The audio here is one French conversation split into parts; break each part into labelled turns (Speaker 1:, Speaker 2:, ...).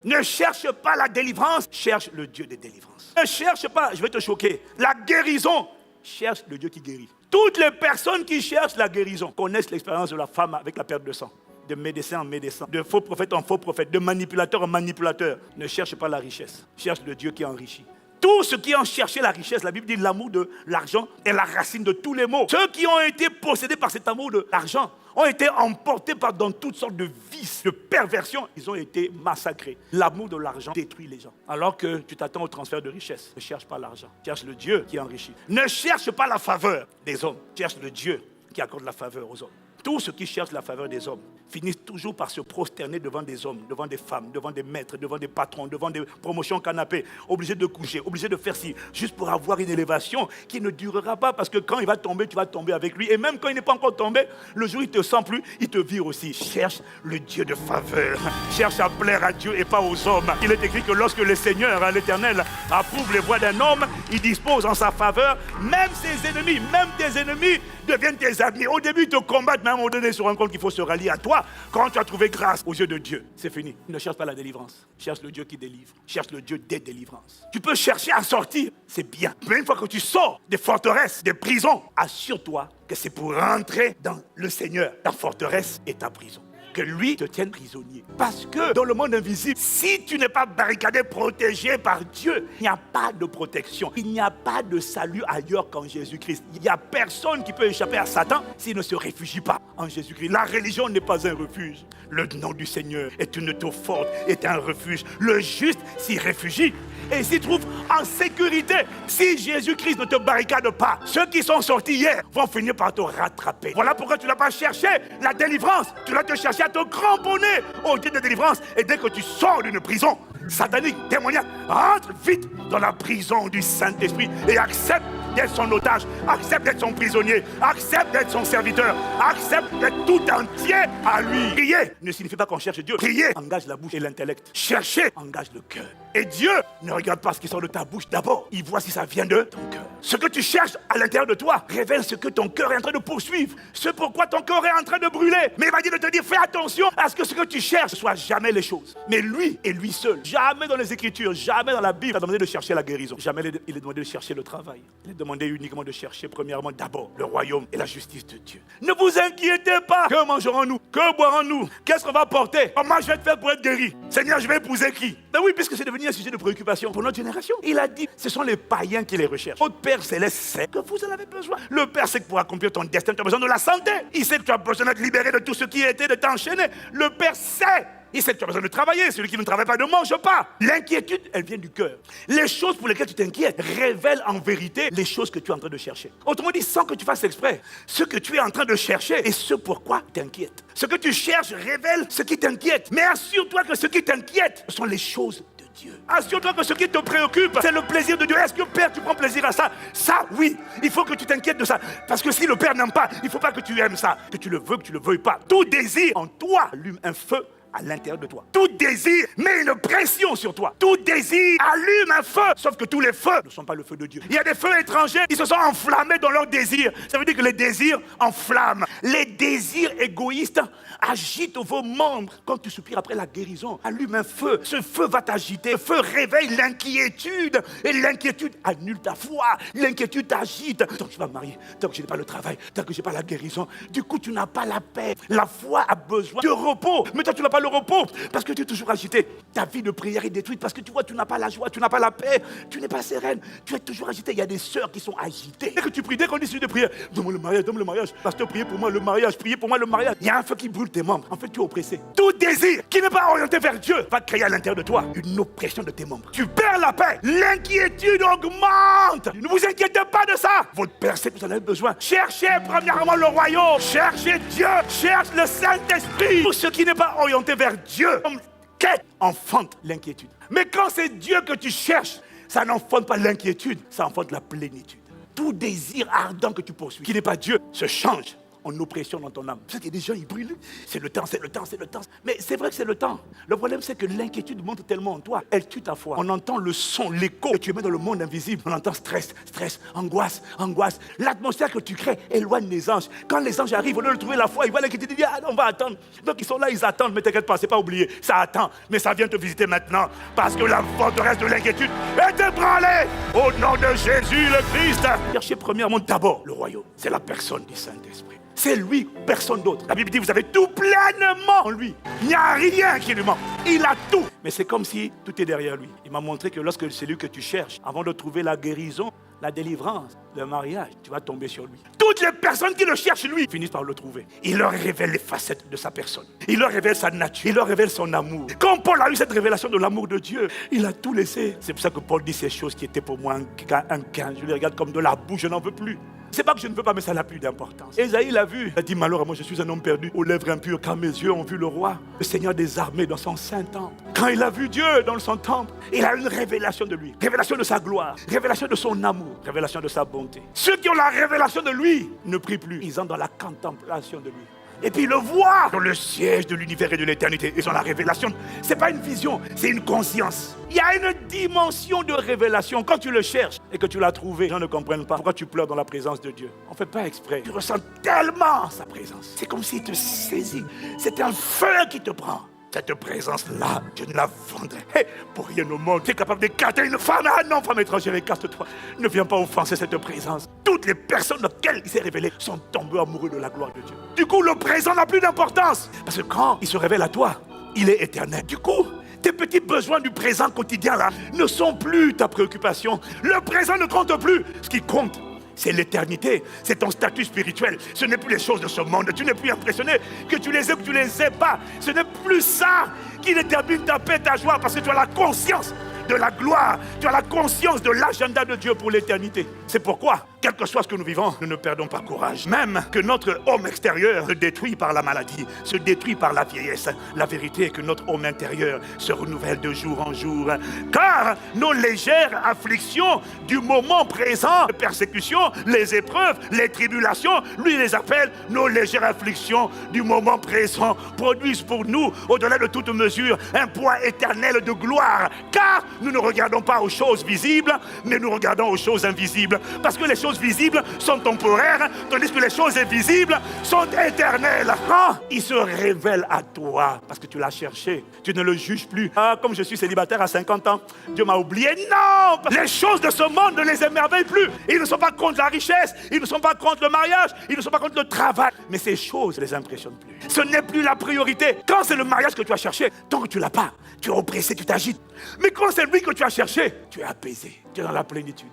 Speaker 1: Ne cherche pas la délivrance, cherche le Dieu des délivrances. Ne cherche pas, je vais te choquer, la guérison, cherche le Dieu qui guérit. Toutes les personnes qui cherchent la guérison connaissent l'expérience de la femme avec la perte de sang. De médecin en médecin, de faux prophète en faux prophète, de manipulateur en manipulateur. Ne cherche pas la richesse, cherche le Dieu qui enrichit. Tous ceux qui ont cherché la richesse, la Bible dit l'amour de l'argent est la racine de tous les maux. Ceux qui ont été possédés par cet amour de l'argent ont été emportés dans toutes sortes de vices, de perversions. Ils ont été massacrés. L'amour de l'argent détruit les gens. Alors que tu t'attends au transfert de richesse. Ne cherche pas l'argent. Cherche le Dieu qui enrichit. Ne cherche pas la faveur des hommes. Cherche le Dieu qui accorde la faveur aux hommes. Tous ceux qui cherchent la faveur des hommes finissent toujours par se prosterner devant des hommes, devant des femmes, devant des maîtres, devant des patrons, devant des promotions canapé, obligés de coucher, obligés de faire ci, juste pour avoir une élévation qui ne durera pas parce que quand il va tomber, tu vas tomber avec lui. Et même quand il n'est pas encore tombé, le jour où il ne te sent plus, il te vire aussi. Cherche le Dieu de faveur. Cherche à plaire à Dieu et pas aux hommes. Il est écrit que lorsque le Seigneur, l'Éternel, approuve les voies d'un homme, il dispose en sa faveur, même ses ennemis, même tes ennemis deviennent tes amis. Au début, ils te combattent, mais à un moment donné, ils se rendent compte qu'il faut se rallier à toi. Quand tu as trouvé grâce aux yeux de Dieu, c'est fini. Ne cherche pas la délivrance. Cherche le Dieu qui délivre. Cherche le Dieu des délivrances. Tu peux chercher à sortir, c'est bien. Mais une fois que tu sors des forteresses, des prisons, assure-toi que c'est pour rentrer dans le Seigneur. Ta forteresse est ta prison. Que lui te tienne prisonnier. Parce que dans le monde invisible, si tu n'es pas barricadé, protégé par Dieu, il n'y a pas de protection. Il n'y a pas de salut ailleurs qu'en Jésus-Christ. Il n'y a personne qui peut échapper à Satan s'il ne se réfugie pas en Jésus-Christ. La religion n'est pas un refuge. Le nom du Seigneur est une tour forte, est un refuge. Le juste s'y réfugie et s'y trouve en sécurité. Si Jésus-Christ ne te barricade pas, ceux qui sont sortis hier vont finir par te rattraper. Voilà pourquoi tu n'as pas cherché la délivrance. Tu dois te chercher à te cramponner au Dieu de délivrance. Et dès que tu sors d'une prison satanique, démoniaque, rentre vite dans la prison du Saint-Esprit et accepte d'être son otage, accepte d'être son prisonnier, accepte d'être son serviteur, accepte d'être tout entier à lui. Prier ne signifie pas qu'on cherche Dieu. Prier engage la bouche et l'intellect. Chercher engage le cœur. Et Dieu ne regarde pas ce qui sort de ta bouche d'abord. Il voit si ça vient de ton cœur. Ce que tu cherches à l'intérieur de toi révèle ce que ton cœur est en train de poursuivre. Ce pourquoi ton cœur est en train de brûler. Mais il va dire de te dire, fais attention à ce que tu cherches ne soit jamais les choses. Mais lui et lui seul. Jamais dans les Écritures, jamais dans la Bible, il a demandé de chercher la guérison. Jamais il est demandé de chercher le travail. Il est demandé uniquement de chercher premièrement d'abord le royaume et la justice de Dieu. Ne vous inquiétez pas. Que mangerons-nous? Que boirons-nous? Qu'est-ce qu'on va porter? Comment je vais te faire pour être guéri? Seigneur, je vais épouser qui? Ben oui, puisque c'est devenu un sujet de préoccupation pour notre génération. Il a dit, ce sont les païens qui les recherchent. Votre Père Céleste sait que vous en avez besoin. Le Père sait que pour accomplir ton destin, tu as besoin de la santé. Il sait que tu as besoin d'être libéré de tout ce qui était de t'enchaîner. Le Père sait. Il sait que tu as besoin de travailler. Celui qui ne travaille pas ne mange pas. L'inquiétude, elle vient du cœur. Les choses pour lesquelles tu t'inquiètes révèlent en vérité les choses que tu es en train de chercher. Autrement dit, sans que tu fasses exprès, ce que tu es en train de chercher et ce pourquoi tu t'inquiètes. Ce que tu cherches révèle ce qui t'inquiète. Mais assure-toi que ce qui t'inquiète, ce sont les choses de Dieu. Assure-toi que ce qui te préoccupe, c'est le plaisir de Dieu. Est-ce que Père, tu prends plaisir à ça? Ça, oui. Il faut que tu t'inquiètes de ça. Parce que si le Père n'aime pas, il ne faut pas que tu aimes ça. Que tu le veux, que tu ne le veuilles pas. Tout désir en toi allume un feu à l'intérieur de toi. Tout désir met une pression sur toi. Tout désir allume un feu. Sauf que tous les feux ne sont pas le feu de Dieu. Il y a des feux étrangers qui se sont enflammés dans leurs désirs. Ça veut dire que les désirs enflamment. Les désirs égoïstes agitent vos membres. Quand tu soupires après la guérison, allume un feu. Ce feu va t'agiter. Le feu réveille l'inquiétude. Et l'inquiétude annule ta foi. L'inquiétude t'agite. Tant que je ne suis pas marié, tant que je n'ai pas le travail, tant que je n'ai pas la guérison, du coup tu n'as pas la paix. La foi a besoin de repos. Mais toi tu n'as pas le repos parce que tu es toujours agité. Ta vie de prière est détruite parce que tu vois, tu n'as pas la joie, tu n'as pas la paix, tu n'es pas sereine, tu es toujours agité. Il y a des sœurs qui sont agitées. Dès que tu pries, dès qu'on dit sujet de prière, donne-moi le mariage, donne-moi le mariage. Pasteur, priez pour moi le mariage, priez pour moi le mariage. Il y a un feu qui brûle tes membres. En fait, tu es oppressé. Tout désir qui n'est pas orienté vers Dieu va créer à l'intérieur de toi une oppression de tes membres. Tu perds la paix. L'inquiétude augmente. Ne vous inquiétez pas de ça. Votre Père sait que vous en avez besoin. Cherchez premièrement le royaume. Cherchez Dieu. Cherche le Saint-Esprit. Tout ce qui n'est pas orienté vers Dieu, comme quête, enfante l'inquiétude. Mais quand c'est Dieu que tu cherches, ça n'enfante pas l'inquiétude, ça enfante la plénitude. Tout désir ardent que tu poursuis, qui n'est pas Dieu, se change en oppression dans ton âme. Parce qu'il y a des gens, ils brûlent. C'est le temps, c'est le temps, c'est le temps. Mais c'est vrai que c'est le temps. Le problème, c'est que l'inquiétude monte tellement en toi. Elle tue ta foi. On entend le son, l'écho que tu mets dans le monde invisible. On entend stress, stress, angoisse, angoisse. L'atmosphère que tu crées éloigne les anges. Quand les anges arrivent, au lieu de trouver la foi, ils voient l'inquiétude, ils disent, ah, on va attendre. Donc ils sont là, ils attendent. Mais t'inquiète pas, c'est pas oublié. Ça attend. Mais ça vient te visiter maintenant. Parce que la forteresse de l'inquiétude est ébranlée. Au nom de Jésus le Christ. Cherchez premièrement d'abord le royaume. C'est la personne du Saint-Esprit. C'est lui, personne d'autre. La Bible dit, vous avez tout pleinement en lui. Il n'y a rien qui lui manque. Il a tout. Mais c'est comme si tout est derrière lui. Il m'a montré que lorsque c'est lui que tu cherches, avant de trouver la guérison, la délivrance, le mariage, tu vas tomber sur lui. Toutes les personnes qui le cherchent, lui, finissent par le trouver. Il leur révèle les facettes de sa personne. Il leur révèle sa nature. Il leur révèle son amour. Quand Paul a eu cette révélation de l'amour de Dieu, il a tout laissé. C'est pour ça que Paul dit ces choses qui étaient pour moi un gain. Je les regarde comme de la boue, je n'en veux plus. C'est pas que je ne veux pas, mais ça n'a plus d'importance. Ésaïe l'a vu. Il a dit, malheur à moi, je suis un homme perdu, aux lèvres impures, car mes yeux ont vu le roi, le Seigneur des armées dans son saint temple. Quand il a vu Dieu dans son temple, il a une révélation de lui. Révélation de sa gloire, révélation de son amour, révélation de sa bonté. Ceux qui ont la révélation de lui ne prient plus. Ils entrent dans la contemplation de lui. Et puis ils le voient dans le siège de l'univers et de l'éternité. Ils ont la révélation. Ce n'est pas une vision, c'est une conscience. Il y a une dimension de révélation. Quand tu le cherches et que tu l'as trouvé, les gens ne comprennent pas pourquoi tu pleures dans la présence de Dieu. On ne fait pas exprès. Tu ressens tellement sa présence. C'est comme s'il te saisit. C'est un feu qui te prend. Cette présence-là, je ne la vendrai pour rien au monde. Tu es capable d'écarter une femme. Ah non, femme étrangère, écarte-toi. Ne viens pas offenser cette présence. Toutes les personnes auxquelles il s'est révélé sont tombées amoureux de la gloire de Dieu. Du coup, le présent n'a plus d'importance. Parce que quand il se révèle à toi, il est éternel. Du coup, tes petits besoins du présent quotidien là ne sont plus ta préoccupation. Le présent ne compte plus. Ce qui compte, c'est l'éternité, c'est ton statut spirituel. Ce n'est plus les choses de ce monde. Tu n'es plus impressionné que tu les aies ou que tu les aies pas. Ce n'est plus ça qui détermine ta paix, ta joie, parce que tu as la conscience de la gloire. Tu as la conscience de l'agenda de Dieu pour l'éternité. C'est pourquoi, quel que soit ce que nous vivons, nous ne perdons pas courage. Même que notre homme extérieur se détruit par la maladie, se détruit par la vieillesse. La vérité est que notre homme intérieur se renouvelle de jour en jour. Car nos légères afflictions du moment présent, les persécutions, les épreuves, les tribulations, lui les appelle nos légères afflictions du moment présent, produisent pour nous, au-delà de toute mesure, un poids éternel de gloire. Car nous ne regardons pas aux choses visibles, mais nous regardons aux choses invisibles. Parce que les choses visibles sont temporaires, tandis que les choses invisibles sont éternelles. Quand il se révèle à toi, parce que tu l'as cherché, tu ne le juges plus. Ah, comme je suis célibataire à 50 ans, Dieu m'a oublié. Non! Les choses de ce monde ne les émerveillent plus. Ils ne sont pas contre la richesse, ils ne sont pas contre le mariage, ils ne sont pas contre le travail. Mais ces choses ne les impressionnent plus. Ce n'est plus la priorité. Quand c'est le mariage que tu as cherché, tant que tu ne l'as pas, tu es oppressé, tu t'agites. Mais quand c'est lui que tu as cherché, tu es apaisé, tu es dans la plénitude.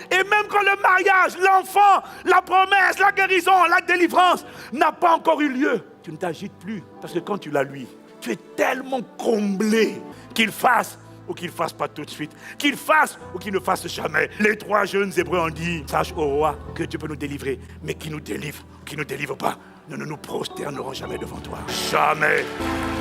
Speaker 1: Et même quand le mariage, l'enfant, la promesse, la guérison, la délivrance n'a pas encore eu lieu, tu ne t'agites plus. Parce que quand tu l'as lui, tu es tellement comblé qu'il fasse ou qu'il ne fasse pas tout de suite, qu'il fasse ou qu'il ne fasse jamais. Les 3 jeunes Hébreux ont dit, sache au roi que Dieu peut nous délivrer, mais qui nous délivre ou qui ne nous délivre pas, nous ne nous prosternerons jamais devant toi. Jamais.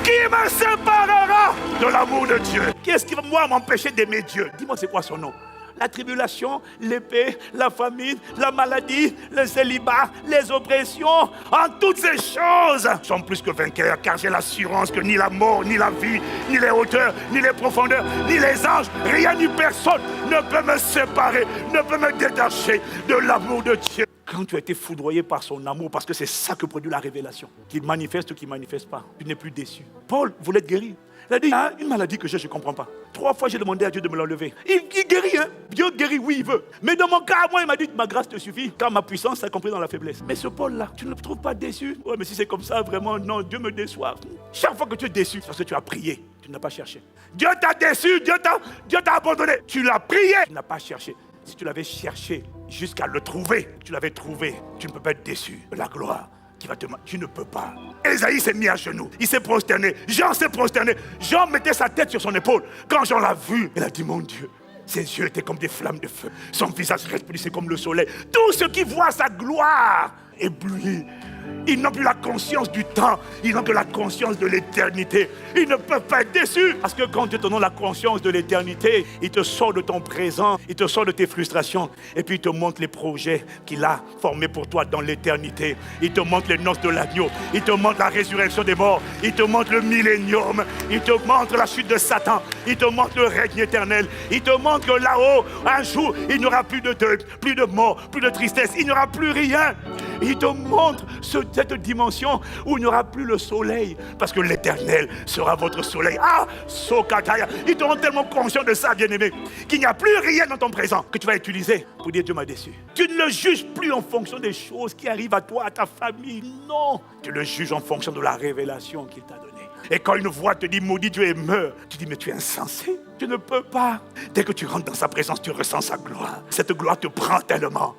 Speaker 1: Qui me séparera de l'amour de Dieu? Qu'est-ce qui va moi m'empêcher d'aimer Dieu? Dis-moi c'est quoi son nom? La tribulation, l'épée, la famine, la maladie, le célibat, les oppressions, en toutes ces choses sont plus que vainqueurs, car j'ai l'assurance que ni la mort, ni la vie, ni les hauteurs, ni les profondeurs, ni les anges, rien ni personne ne peut me séparer, ne peut me détacher de l'amour de Dieu. Quand tu as été foudroyé par son amour, parce que c'est ça que produit la révélation, qu'il manifeste ou qu'il ne manifeste pas, tu n'es plus déçu. Paul voulait être guéri. Il a dit, il y a une maladie que je ne comprends pas. 3 fois, j'ai demandé à Dieu de me l'enlever. Il guérit, hein. Dieu guérit, oui, il veut. Mais dans mon cas, moi, il m'a dit, ma grâce te suffit, car ma puissance s'est comprise dans la faiblesse. Mais ce Paul-là, tu ne le trouves pas déçu? Ouais, mais si c'est comme ça, vraiment, non, Dieu me déçoit. Chaque fois que tu es déçu, c'est parce que tu as prié, tu n'as pas cherché. Dieu t'a déçu, Dieu t'a abandonné. Tu l'as prié, tu n'as pas cherché. Si tu l'avais cherché jusqu'à le trouver, tu l'avais trouvé, tu ne peux pas être déçu de la gloire. Tu ne peux pas. Ésaïe s'est mis à genoux, il s'est prosterné, Jean s'est prosterné, Jean mettait sa tête sur son épaule. Quand Jean l'a vu, il a dit, mon Dieu, ses yeux étaient comme des flammes de feu, son visage resplendissait comme le soleil. Tout ce qui voit sa gloire éblouit Ils n'ont plus la conscience du temps, ils n'ont que la conscience de l'éternité. Ils ne peuvent pas être déçus. Parce que quand Dieu te donne la conscience de l'éternité, il te sort de ton présent, il te sort de tes frustrations, et puis il te montre les projets qu'il a formés pour toi dans l'éternité. Il te montre les noces de l'agneau, il te montre la résurrection des morts, il te montre le millénium, il te montre la chute de Satan, il te montre le règne éternel, il te montre que là-haut, un jour, il n'y aura plus de deuil, plus de mort, plus de tristesse, il n'y aura plus rien. Il te montre cette dimension où il n'y aura plus le soleil, parce que l'éternel sera votre soleil. Ah, Sokataya, ils te rendent tellement conscient de ça, bien-aimé, qu'il n'y a plus rien dans ton présent que tu vas utiliser pour dire Dieu m'a déçu. Tu ne le juges plus en fonction des choses qui arrivent à toi, à ta famille, non. Tu le juges en fonction de la révélation qu'il t'a donnée. Et quand une voix te dit maudit Dieu et meurt, tu dis mais tu es insensé, tu ne peux pas. Dès que tu rentres dans sa présence, tu ressens sa gloire. Cette gloire te prend tellement.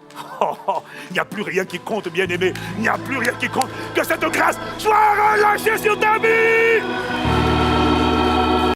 Speaker 1: Il n'y a plus rien qui compte, bien-aimé. Il n'y a plus rien qui compte. Que cette grâce soit relâchée sur ta vie.